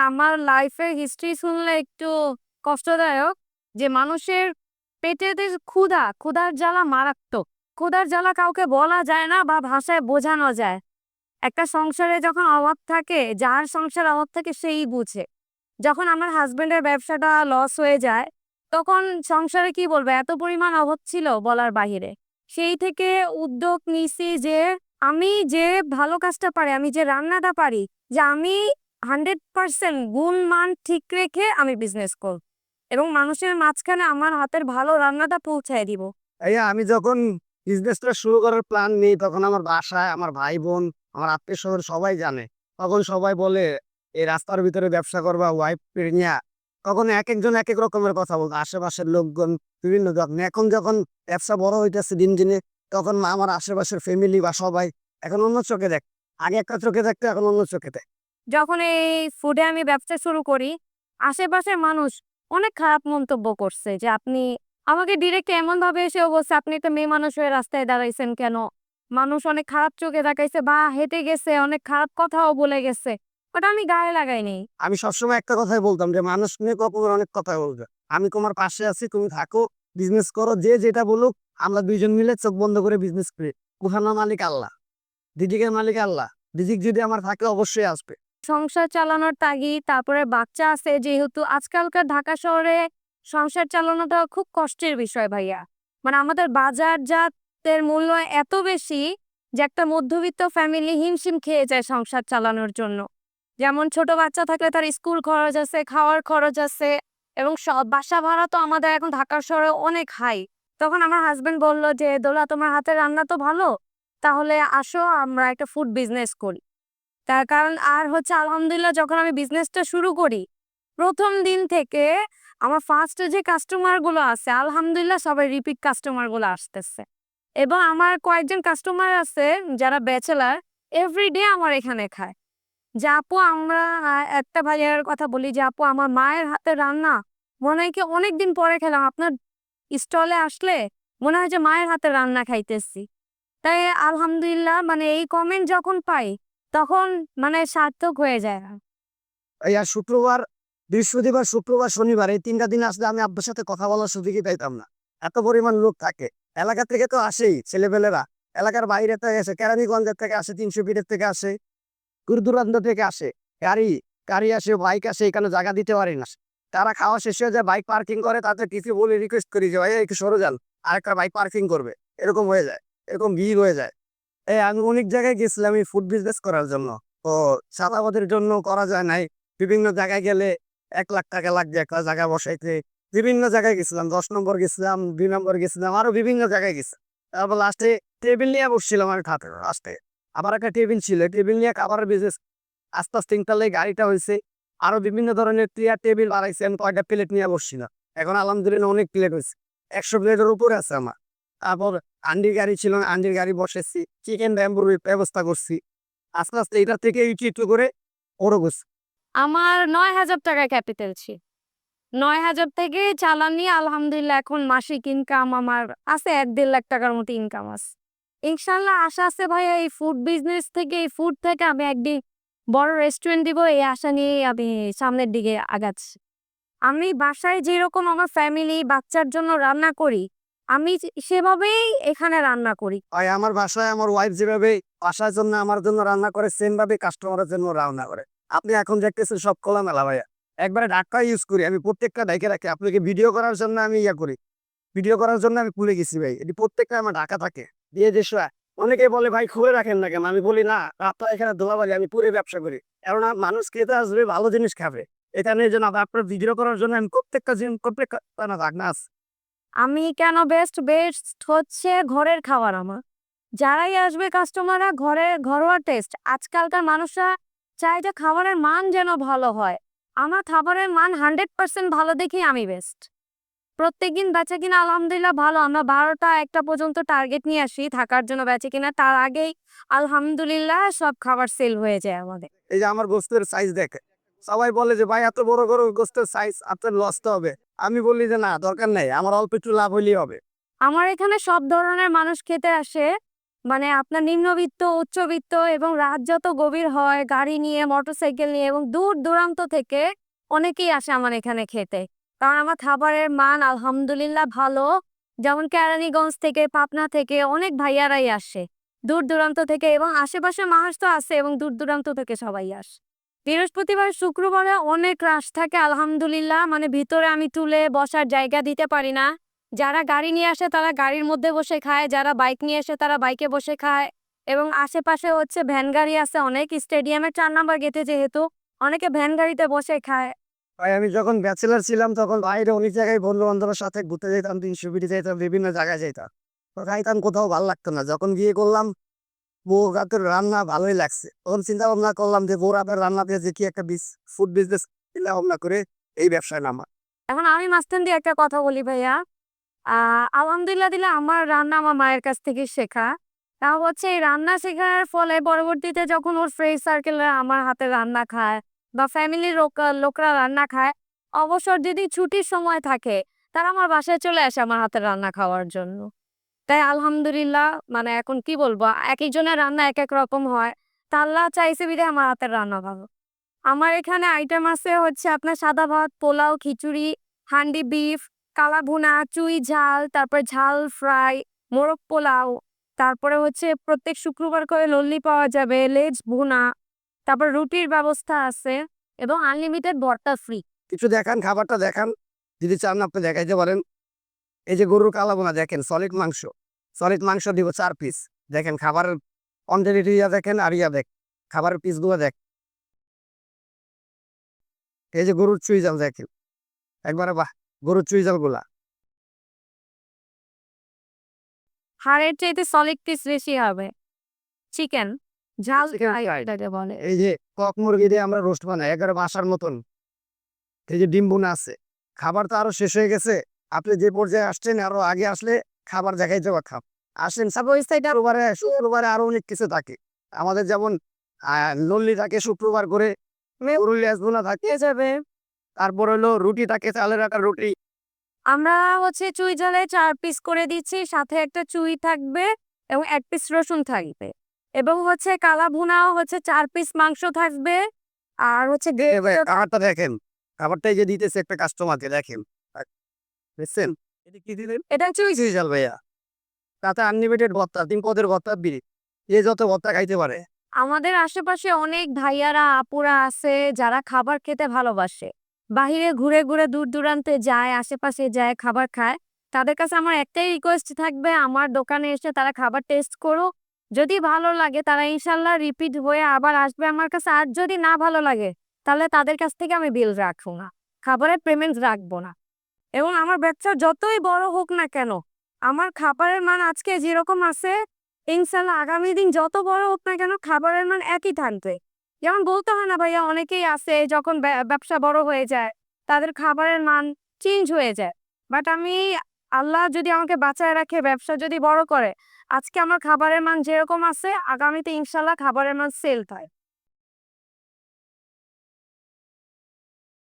আমার লাইফের হিস্ট্রি শুনলে একটু কষ্টদায়ক যে মানুষের পেটে যে ক্ষুধার জ্বালা মারাত্মক। ক্ষুধার জ্বালা কাউকে বলা যায় না বা ভাষায় বোঝানো যায়। একটা সংসারে যখন অভাব থাকে, যার সংসারে অভাব থাকে সেই বুঝে। যখন আমার হাসব্যান্ডের ব্যবসাটা লস হয়ে যায়, তখন সংসারে কি বলবো, এত পরিমাণ অভাব ছিল বলার বাহিরে। সেই থেকে উদ্যোগ নিছি যে আমি যে ভালো কাজটা পারি, আমি যে রান্নাটা পারি, যে আমি 100% গুণ মান ঠিক রেখে আমি বিজনেস করব এবং মানুষের মাঝখানে আমার হাতের ভালো রান্নাটা পৌঁছায় দিব। আমি যখন বিজনেসটা শুরু করার প্ল্যান নিই তখন আমার বাসায় আমার ভাই বোন আমার আত্মীয় স্বজন সবাই জানে। তখন সবাই বলে এই রাস্তার ভিতরে ব্যবসা করবা ওয়াইফ নিয়া। তখন এক একজন এক এক রকমের কথা বলতো, আশেপাশের লোকজন বিভিন্ন রকম। এখন যখন ব্যবসা বড় হইতেছে দিন দিনে, তখন আমার আশেপাশের ফ্যামিলি বা সবাই এখন অন্য চোখে দেখ। আগে একটা চোখে দেখতো, এখন অন্য চোখে দেখ। যখন এই ফুডে আমি ব্যবসা শুরু করি, আশেপাশের মানুষ অনেক খারাপ মন্তব্য করছে যে আপনি আমাকে ডিরেক্ট এমন ভাবে এসে বলছে, আপনি একটা মেয়ে মানুষ হয়ে রাস্তায় দাঁড়াইছেন কেন? মানুষ অনেক খারাপ চোখে তাকাইছে বা হেঁটে গেছে, অনেক খারাপ কথাও বলে গেছে। ওটা আমি গায়ে লাগাইনি। আমি সবসময় একটা কথাই বলতাম যে মানুষ নিয়ে কখনো অনেক কথা বলবে। আমি তোমার পাশে আছি, তুমি থাকো, বিজনেস করো, যে যেটা বলুক। আমরা দুইজন মিলে চোখ বন্ধ করে বিজনেস করি। কুহানোর মালিক আল্লাহ, রিজিকের মালিক আল্লাহ। রিজিক যদি আমার থাকে অবশ্যই আসবে। সংসার চালানোর তাগিদ, তারপরে বাচ্চা আছে যেহেতু, আজকালকার ঢাকা শহরে সংসার চালানোটা খুব কষ্টের বিষয় ভাইয়া। মানে আমাদের বাজারজাতের মূল্য এত বেশি যে একটা মধ্যবিত্ত ফ্যামিলি হিমশিম খেয়ে যায় সংসার চালানোর জন্য। যেমন ছোট বাচ্চা থাকলে তার স্কুল খরচ আছে, খাওয়ার খরচ আছে, এবং সব বাসা ভাড়া তো আমাদের এখন ঢাকার শহরে অনেক হাই। তখন আমার হাজবেন্ড বলল যে, দোলা তোমার হাতের রান্না তো ভালো, তাহলে আসো আমরা একটা ফুড বিজনেস করি। তার কারণ আর হচ্ছে আলহামদুলিল্লাহ, যখন আমি বিজনেসটা শুরু করি, ১ম দিন থেকে আমার ফার্স্ট যে কাস্টমার গুলো আছে, আলহামদুলিল্লাহ সবাই রিপিট কাস্টমার গুলো আসতেছে। এবং আমার কয়েকজন কাস্টমার আছে যারা ব্যাচেলার, এভরিডে আমার এখানে খায়। যে আপু আমরা একটা ভাইয়ার কথা বলি যে, আপু আমার মায়ের হাতের রান্না মনে হয় কি অনেকদিন পরে খেলাম, আপনার স্টলে আসলে মনে হয় যে মায়ের হাতের রান্না খাইতেছি। তাই আলহামদুলিল্লাহ, মানে এই কমেন্ট যখন পাই তখন মানে সার্থক হয়ে যায়। আর শুক্রবার, বৃহস্পতিবার, শুক্রবার, শনিবার এই ৩টা দিন আসলে আমি আব্বুর সাথে কথা বলার সুযোগই পাইতাম না। এত পরিমাণ লোক থাকে। এলাকা থেকে তো আসেই ছেলেপেলেরা। এলাকার বাইরে থেকে আসে, কেরানীগঞ্জের থেকে আসে, ৩০০ ফিটের থেকে আসে, দূর দূরান্ত থেকে আসে। গাড়ি গাড়ি আসে, বাইক আসে, এখানে জায়গা দিতে পারি না। তারা খাওয়া শেষ হয়ে যায়, বাইক পার্কিং করে, তাদের কিছু বলে রিকোয়েস্ট করি যে ভাই একটু সরে যান, আরেকটা বাইক পার্কিং করবে। এরকম হয়ে যায়, এরকম ভিড় হয়ে যায়। আমি অনেক জায়গায় গেছিলাম এই ফুড বিজনেস করার জন্য। তো চাঁদাবাদের জন্য করা যায় নাই। বিভিন্ন জায়গায় গেলে ১ লাখ টাকা লাগছে একটা জায়গা বসাইতে। বিভিন্ন জায়গায় গেছিলাম, ১০ নম্বর গেছিলাম, ২ নম্বর গেছিলাম, আরো বিভিন্ন জায়গায় গেছি। তারপর লাস্টে টেবিল নিয়ে বসছিলাম আমি খাতে লাস্টে। আবার একটা টেবিল ছিল, টেবিল নিয়ে খাবারের বিজনেস আস্তে আস্তে ইনশাল্লাহ গাড়িটা হয়েছে। আরো বিভিন্ন ধরনের চেয়ার টেবিল বাড়াইছে। আমি কয়টা প্লেট নিয়ে বসছিলাম। এখন আলহামদুলিল্লাহ অনেক প্লেট হয়েছে, ১০০ প্লেটের উপরে আছে আমার। তারপর আন্ডির গাড়ি ছিল, আন্ডির গাড়ি বসেছি, চিকেন ব্যাম্বুর ব্যবস্থা করছি। আস্তে আস্তে এটা থেকে একটু একটু করে বড় করছি। আমার ৯,০০০ টাকা ক্যাপিটাল ছিল। ৯,০০০ থেকে চালান নিয়ে আলহামদুলিল্লাহ এখন মাসিক ইনকাম আমার আছে ১-১.৫ লাখ টাকার মতো ইনকাম আছে। ইনশাল্লাহ আশা আছে ভাইয়া, এই ফুড বিজনেস থেকে, এই ফুড থেকে আমি একদিন বড় রেস্টুরেন্ট দিব, এই আশা নিয়েই আমি সামনের দিকে আগাচ্ছি। আমি বাসায় যেরকম আমার ফ্যামিলি বাচ্চার জন্য রান্না করি, আমি সেভাবেই এখানে রান্না করি। আর আমার বাসায় আমার ওয়াইফ যেভাবে বাসার জন্য আমার জন্য রান্না করে, সেম ভাবে কাস্টমারের জন্য রান্না করে। আপনি এখন দেখতেছেন সব খোলামেলা ভাইয়া। একবারে ঢাকা ইউজ করি আমি, প্রত্যেকটা ঢাকে রাখি। আপনাকে ভিডিও করার জন্য আমি করি, ভিডিও করার জন্য আমি খুলে গেছি ভাই। এটি প্রত্যেকটা আমার ঢাকা থাকে দিয়ে যে অনেকে বলে ভাই খুলে রাখেন না কেন? আমি বলি না, আপনার এখানে ধোলাবালি, আমি পুরো ব্যবসা করি। কেননা মানুষ খেতে আসবে, ভালো জিনিস খাবে। এখানে যে না, আপনার ভিডিও করার জন্য আমি প্রত্যেকটা জিনিস, প্রত্যেকটা না থাক না আছে। আমি কেন বেস্ট? বেস্ট হচ্ছে ঘরের খাবার আমার। যারাই আসবে কাস্টমাররা, ঘরোয়া টেস্ট। আজকালকার মানুষরা চায় যে খাবারের মান যেন ভালো হয়। আমার খাবারের মান 100% ভালো দেখেই আমি বেস্ট। প্রত্যেকদিন বেচাকেনা আলহামদুলিল্লাহ ভালো। আমরা ১২টা-১টা পর্যন্ত টার্গেট নিয়ে আসি থাকার জন্য বেচাকেনা। তার আগেই আলহামদুলিল্লাহ সব খাবার সেল হয়ে যায় আমাদের। এই যে আমার গোস্তের সাইজ দেখে সবাই বলে যে ভাই এত বড় বড় গোস্তের সাইজ, আপনার লস তো হবে। আমি বলি যে না, দরকার নেই, আমার অল্প একটু লাভ হইলেই হবে। আমার এখানে সব ধরনের মানুষ খেতে আসে। মানে আপনার নিম্নবিত্ত, উচ্চবিত্ত এবং রাত যত গভীর হয় গাড়ি নিয়ে, মোটরসাইকেল নিয়ে এবং দূর দূরান্ত থেকে অনেকেই আসে আমার এখানে খেতে। কারণ আমার খাবারের মান আলহামদুলিল্লাহ ভালো। যেমন কেরানীগঞ্জ থেকে, পাবনা থেকে অনেক ভাইয়ারাই আসে। দূর দূরান্ত থেকে এবং আশেপাশের মানুষ তো আছে এবং দূর দূরান্ত থেকে সবাই আসে। বৃহস্পতিবার, শুক্রবারে অনেক রাশ থাকে আলহামদুলিল্লাহ। মানে ভিতরে আমি তুলে বসার জায়গা দিতে পারি না। যারা গাড়ি নিয়ে আসে তারা গাড়ির মধ্যে বসে খায়, যারা বাইক নিয়ে আসে তারা বাইকে বসে খায় এবং আশেপাশে হচ্ছে ভ্যান গাড়ি আছে অনেক। স্টেডিয়ামের ৪ নাম্বার গেটে যেহেতু অনেকে ভ্যান গাড়িতে বসে খায়। ভাই আমি যখন ব্যাচেলার ছিলাম তখন বাইরে অনেক জায়গায় বন্ধু বান্ধবের সাথে ঘুরতে যেতাম, ৩০০ যেতাম, বিভিন্ন জায়গায় যেতাম। তো খাইতাম, কোথাও ভালো লাগতো না। যখন বিয়ে করলাম, বউ হাতের রান্না ভালোই লাগছে। তখন চিন্তা ভাবনা করলাম যে বউর হাতের রান্না দিয়ে যে কি একটা ফুড বিজনেস চিন্তা ভাবনা করে এই ব্যবসায় নামা। এখন আমি মাঝখান দিয়ে একটা কথা বলি ভাইয়া। আলহামদুলিল্লাহ দিলে আমার রান্না আমার মায়ের কাছ থেকে শেখা। তা হচ্ছে এই রান্না শেখার ফলে পরবর্তীতে যখন ওর ফ্রেন্ড সার্কেলরা আমার হাতে রান্না খায় বা ফ্যামিলির লোকরা রান্না খায়, অবসর যদি ছুটির সময় থাকে তারা আমার বাসায় চলে আসে আমার হাতের রান্না খাওয়ার জন্য। তাই আলহামদুলিল্লাহ মানে এখন কি বলবো, এক একজনের রান্না এক এক রকম হয়। তা আল্লাহ চাইছে বিধায় আমার হাতের রান্না ভালো। আমার এখানে আইটেম আছে হচ্ছে আপনার সাদা ভাত, পোলাও, খিচুড়ি, হান্ডি বিফ, কালা ভুনা, চুই ঝাল, তারপর ঝাল ফ্রাই, মোরগ পোলাও, তারপরে হচ্ছে প্রত্যেক শুক্রবার করে লল্লি পাওয়া যাবে, লেজ ভুনা, তারপর রুটির ব্যবস্থা আছে এবং আনলিমিটেড ভর্তা ফ্রি। কিছু দেখান, খাবারটা দেখান, যদি চান আপনি দেখাইতে পারেন। এই যে গরুর কালাবোনা দেখেন, সলিড মাংস, সলিড মাংস দিব 4 পিস। দেখেন খাবারের কোয়ান্টিটি দেখেন, আর দেখ খাবারের পিসগুলো দেখ। এই যে গরুর চুই জাল দেখেন, একবারে বাহ, গরুর চুই জাল গুলা। হাড়ের চাইতে সলিড পিস বেশি হবে। চিকেন ঝাল Chicken ফ্রাই fry। এটাকে বলে। এই যে কক মুরগি দিয়ে আমরা রোস্ট বানাই একবারে বাসার মতন। এই যে ডিম বোনা আছে। খাবার তো আরো শেষ হয়ে গেছে। আপনি যে পর্যায়ে আসছেন আরো আগে আসলে খাবার দেখাইতে পারতাম। আসেন সাপোজ শুক্রবারে, শুক্রবারে আরো অনেক কিছু থাকে। আমাদের যেমন লল্লি থাকে শুক্রবার করে, গরুর লেজ ভুনা থাকে যাবে। তারপর হলো রুটি থাকে, চালের আটার রুটি। আমরা হচ্ছে চুই ঝালে ৪ পিস করে দিচ্ছি, সাথে একটা চুই থাকবে এবং ১ পিস রসুন থাকবে এবং হচ্ছে কালা ভুনাও হচ্ছে ৪ পিস মাংস থাকবে আর হচ্ছে খাবারটা দেখেন, খাবারটা এই যে দিতেছে একটা কাস্টমারকে দেখেন, বুঝছেন? এটা কি দিলেন? এটা চুই চুই ঝাল ভাইয়া। তাতে আনলিমিটেড ভর্তা, 3 পদের ভর্তা বিড়ি। যে যত ভর্তা খাইতে পারে। আমাদের আশেপাশে অনেক ভাইয়ারা আপুরা আছে যারা খাবার খেতে ভালোবাসে। বাহিরে ঘুরে ঘুরে দূর দূরান্তে যায়, আশেপাশে যায়, খাবার খায়। তাদের কাছে আমার একটাই রিকোয়েস্ট থাকবে, আমার দোকানে এসে তারা খাবার টেস্ট করুক। যদি ভালো লাগে তারা ইনশাল্লাহ রিপিট হয়ে আবার আসবে আমার কাছে। আর যদি না ভালো লাগে তাহলে তাদের কাছ থেকে আমি বিল রাখবো না, খাবারের পেমেন্ট রাখবো না। এবং আমার ব্যবসা যতই বড় হোক না কেন, আমার খাবারের মান আজকে যেরকম আছে ইনশাল্লাহ আগামী দিন যত বড় হোক না কেন খাবারের মান একই থাকবে। যেমন বলতে হয় না ভাইয়া, অনেকেই আছে যখন ব্যবসা বড় হয়ে যায় তাদের খাবারের মান চেঞ্জ হয়ে যায়। বাট আমি, আল্লাহ যদি আমাকে বাঁচায় রাখে, ব্যবসা যদি বড় করে, আজকে আমার খাবারের মান যেরকম আছে আগামীতে ইনশাল্লাহ খাবারের মান সেল হয়।